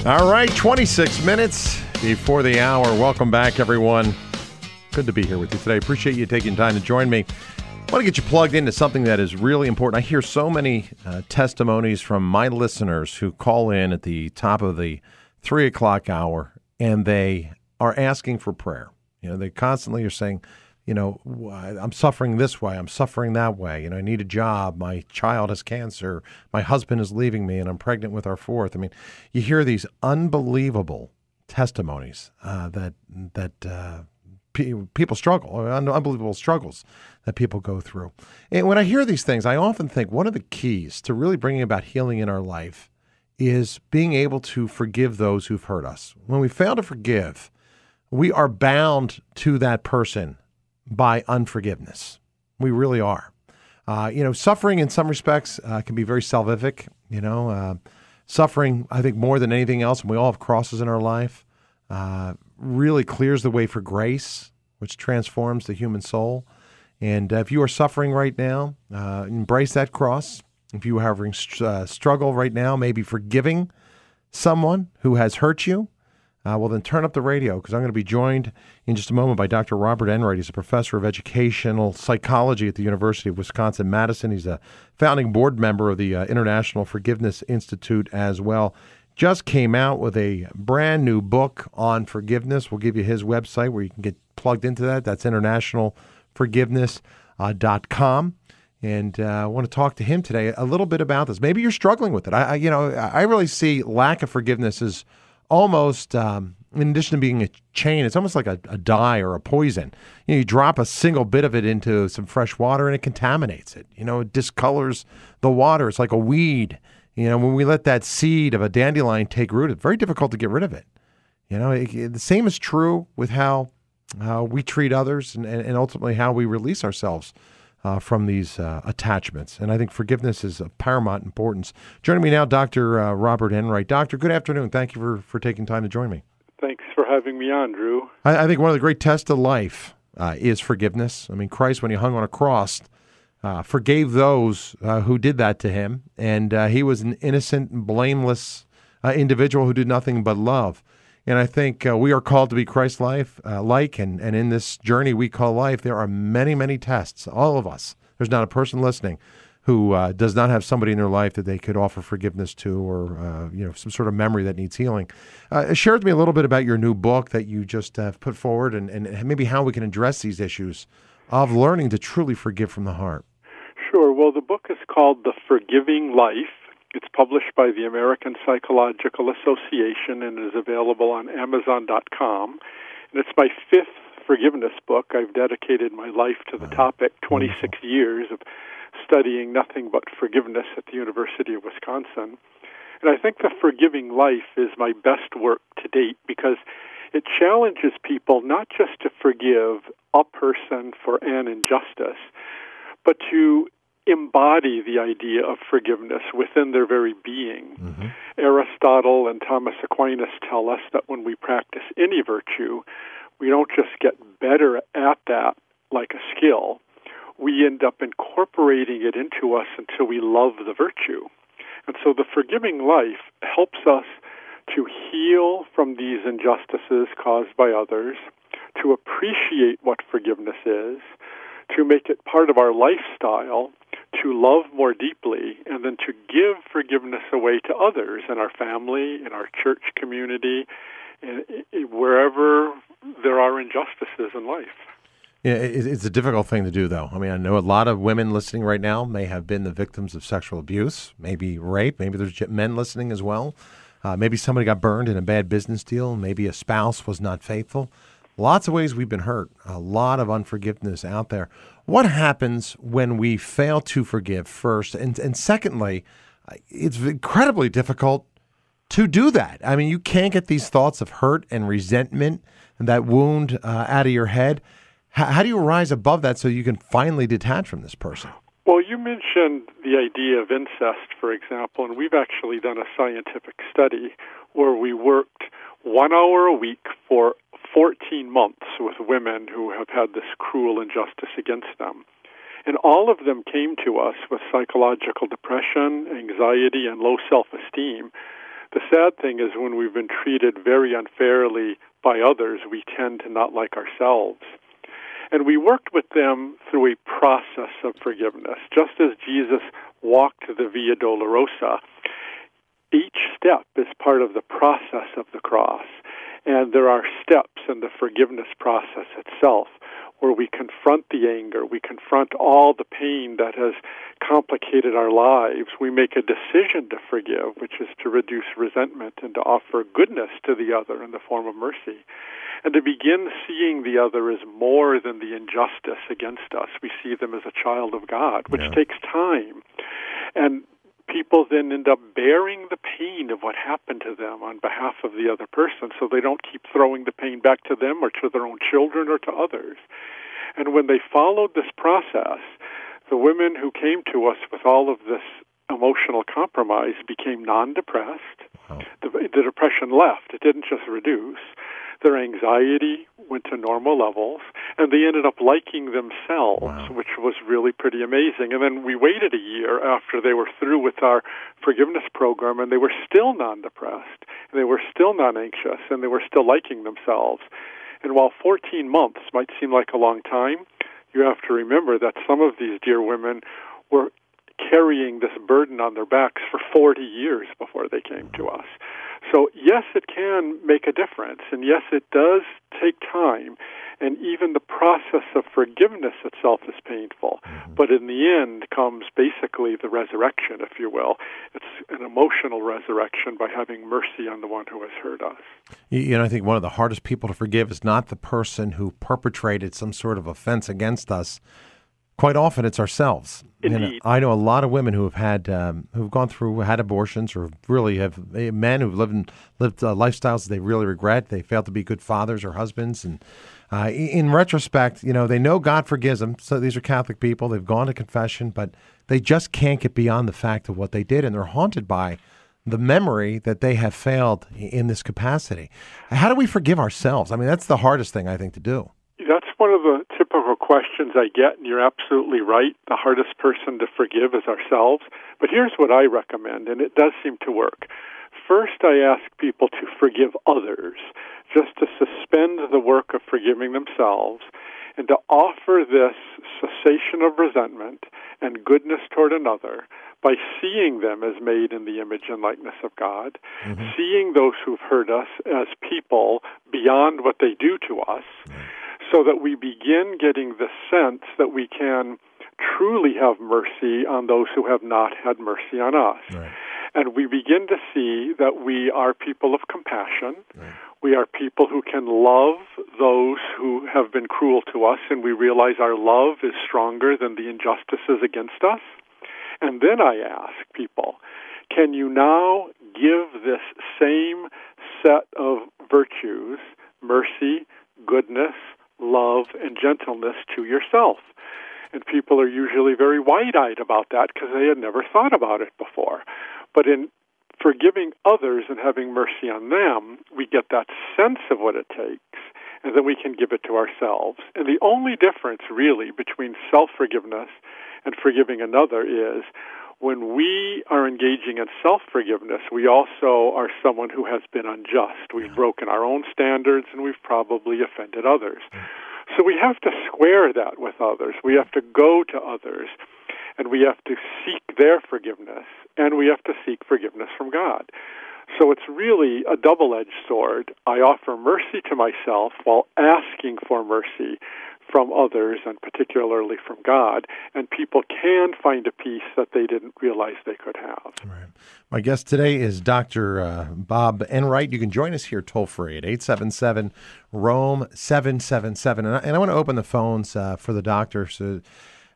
All right, 26 minutes before the hour. Welcome back, everyone. Good to be here with you today. Appreciate you taking time to join me. I want to get you plugged into something that is really important. I hear so many testimonies from my listeners who call in at the top of the 3 o'clock hour, and they are asking for prayer. You know, they constantly are saying, you know, I'm suffering this way, I'm suffering that way. You know, I need a job, my child has cancer, my husband is leaving me, and I'm pregnant with our fourth. I mean, you hear these unbelievable testimonies that people struggle, unbelievable struggles that people go through. And when I hear these things, I often think one of the keys to really bringing about healing in our life is being able to forgive those who've hurt us. When we fail to forgive, we are bound to that person by unforgiveness. We really are. Suffering in some respects can be very salvific. Suffering, I think, more than anything else, and we all have crosses in our life, really clears the way for grace, which transforms the human soul. And if you are suffering right now, embrace that cross. If you are having struggle right now, maybe forgiving someone who has hurt you, well, then turn up the radio, because I'm going to be joined in just a moment by Dr. Robert Enright. He's a professor of educational psychology at the University of Wisconsin-Madison. He's a founding board member of the International Forgiveness Institute as well. Just came out with a brand new book on forgiveness. We'll give you his website where you can get plugged into that. That's internationalforgiveness.com. And I want to talk to him today a little bit about this. Maybe you're struggling with it. I really see lack of forgiveness as almost, in addition to being a chain, it's almost like a dye or a poison. You drop a single bit of it into some fresh water and it contaminates it. It discolors the water. It's like a weed. When we let that seed of a dandelion take root, it's very difficult to get rid of it. The same is true with how we treat others and ultimately how we release ourselves from these attachments. And I think forgiveness is of paramount importance. Joining me now, Dr. Robert Enright. Doctor, good afternoon. Thank you for taking time to join me. Thanks for having me on, Drew. I think one of the great tests of life is forgiveness. I mean, Christ, when he hung on a cross, forgave those who did that to him. And he was an innocent, blameless individual who did nothing but love. And I think we are called to be Christ-like, and in this journey we call life, there are many, many tests, all of us. There's not a person listening who does not have somebody in their life that they could offer forgiveness to, or some sort of memory that needs healing. Share with me a little bit about your new book that you just have put forward, and maybe how we can address these issues of learning to truly forgive from the heart. Sure. Well, the book is called The Forgiving Life. It's published by the American Psychological Association and is available on Amazon.com. And it's my fifth forgiveness book. I've dedicated my life to the topic, 26 years of studying nothing but forgiveness at the University of Wisconsin. And I think The Forgiving Life is my best work to date because it challenges people not just to forgive a person for an injustice, but to embody the idea of forgiveness within their very being. Mm-hmm. Aristotle and Thomas Aquinas tell us that when we practice any virtue, we don't just get better at that like a skill. We end up incorporating it into us until we love the virtue. And so the forgiving life helps us to heal from these injustices caused by others, to appreciate what forgiveness is, to make it part of our lifestyle, to love more deeply, and then to give forgiveness away to others in our family, in our church community, wherever there are injustices in life. Yeah, it's a difficult thing to do, though. I mean, I know a lot of women listening right now may have been the victims of sexual abuse, maybe rape, maybe there's men listening as well. Maybe somebody got burned in a bad business deal, maybe a spouse was not faithful. Lots of ways we've been hurt, a lot of unforgiveness out there. What happens when we fail to forgive first? And secondly, it's incredibly difficult to do that. I mean, you can't get these thoughts of hurt and resentment and that wound out of your head. How do you rise above that so you can finally detach from this person? Well, you mentioned the idea of incest, for example, and we've actually done a scientific study where we worked 1 hour a week for 14 months with women who have had this cruel injustice against them. And all of them came to us with psychological depression, anxiety, and low self-esteem The sad thing is when we've been treated very unfairly by others, we tend to not like ourselves. And we worked with them through a process of forgiveness. Just as Jesus walked the Via Dolorosa, each step is part of the process of the cross. And there are steps in the forgiveness process itself where we confront the anger, we confront all the pain that has complicated our lives. We make a decision to forgive, which is to reduce resentment and to offer goodness to the other in the form of mercy. And to begin seeing the other as more than the injustice against us. We see them as a child of God, which takes time. And people then end up bearing the pain of what happened to them on behalf of the other person, so they don't keep throwing the pain back to them or to their own children or to others. And when they followed this process, the women who came to us with all of this emotional compromise became non-depressed. Wow. The depression left. It didn't just reduce. Their anxiety went to normal levels, and they ended up liking themselves, which was really pretty amazing. And then we waited a year after they were through with our forgiveness program, and they were still non-depressed, and they were still non-anxious, and they were still liking themselves. And while 14 months might seem like a long time, you have to remember that some of these dear women were carrying this burden on their backs for 40 years before they came to us. So yes, it can make a difference, and yes, it does take time, and even the process of forgiveness itself is painful. But in the end comes basically the resurrection, if you will. It's an emotional resurrection by having mercy on the one who has hurt us. You know, I think one of the hardest people to forgive is not the person who perpetrated some sort of offense against us. Quite often, it's ourselves. Indeed. I know a lot of women who have had, who've gone through, had abortions, or really have men who've lived lifestyles they really regret. They failed to be good fathers or husbands, and in retrospect, you know, they know God forgives them. So these are Catholic people. They've gone to confession, but they just can't get beyond the fact of what they did, and they're haunted by the memory that they have failed in this capacity. How do we forgive ourselves? I mean, that's the hardest thing I think to do. That's one of the typical questions I get, and you're absolutely right. The hardest person to forgive is ourselves. But here's what I recommend, and it does seem to work. First, I ask people to forgive others, just to suspend the work of forgiving themselves, and to offer this cessation of resentment and goodness toward another by seeing them as made in the image and likeness of God, seeing those who've hurt us as people beyond what they do to us, so that we begin getting the sense that we can truly have mercy on those who have not had mercy on us. Right. And we begin to see that we are people of compassion. Right. We are people who can love those who have been cruel to us, and we realize our love is stronger than the injustices against us. And then I ask people, can you now give this same set of virtues, mercy, goodness, love, and gentleness to yourself? And people are usually very wide-eyed about that because they had never thought about it before. But in forgiving others and having mercy on them, we get that sense of what it takes, and then we can give it to ourselves. And the only difference, really, between self-forgiveness and forgiving another is when we are engaging in self-forgiveness, we also are someone who has been unjust. We've broken our own standards, and we've probably offended others. So we have to square that with others. We have to go to others, and we have to seek their forgiveness, and we have to seek forgiveness from God. So it's really a double-edged sword. I offer mercy to myself while asking for mercy from others, and particularly from God, and people can find a peace that they didn't realize they could have. Right. My guest today is Dr. Bob Enright. You can join us here toll-free at 877-ROAM-777. And I want to open the phones for the doctor. So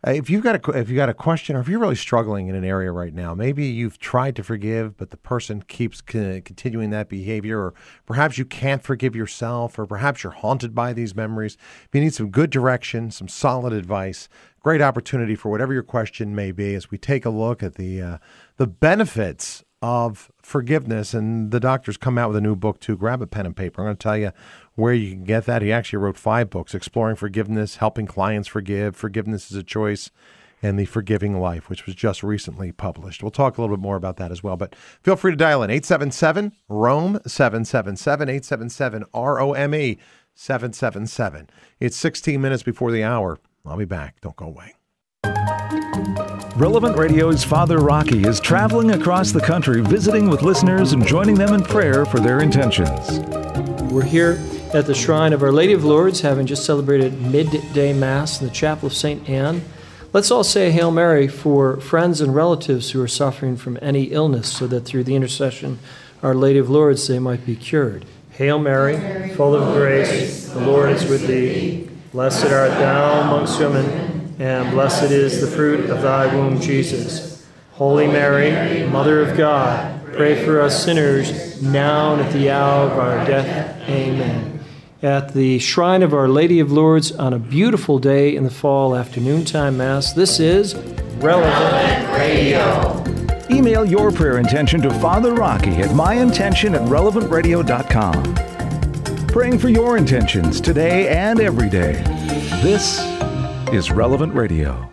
if you've got a question, or if you're really struggling in an area right now, maybe you've tried to forgive, but the person keeps continuing that behavior, or perhaps you can't forgive yourself, or perhaps you're haunted by these memories. If you need some good direction, some solid advice, great opportunity for whatever your question may be as we take a look at the benefits of forgiveness. And the doctor's come out with a new book too. Grab a pen and paper. I'm going to tell you where you can get that. He actually wrote 5 books: Exploring Forgiveness, Helping Clients Forgive, Forgiveness is a Choice, and The Forgiving Life, which was just recently published. We'll talk a little bit more about that as well, but feel free to dial in 877-ROME 777, 877-ROME 777. It's 16 minutes before the hour. I'll be back. Don't go away. Relevant Radio's Father Rocky is traveling across the country, visiting with listeners and joining them in prayer for their intentions. We're here at the Shrine of Our Lady of Lourdes, having just celebrated midday Mass in the Chapel of St. Anne. Let's all say a Hail Mary for friends and relatives who are suffering from any illness, so that through the intercession of Our Lady of Lourdes they might be cured. Hail Mary, full of grace, the Lord is with thee. Blessed art thou amongst women, and blessed is the fruit of thy womb, Jesus. Holy Mary, Mother of God, pray for us sinners, now and at the hour of our death. Amen. At the Shrine of Our Lady of Lourdes on a beautiful day in the fall afternoon time Mass, this is Relevant Radio. Email your prayer intention to Father Rocky at myintention@relevantradio.com. Praying for your intentions today and every day. This is Relevant Radio.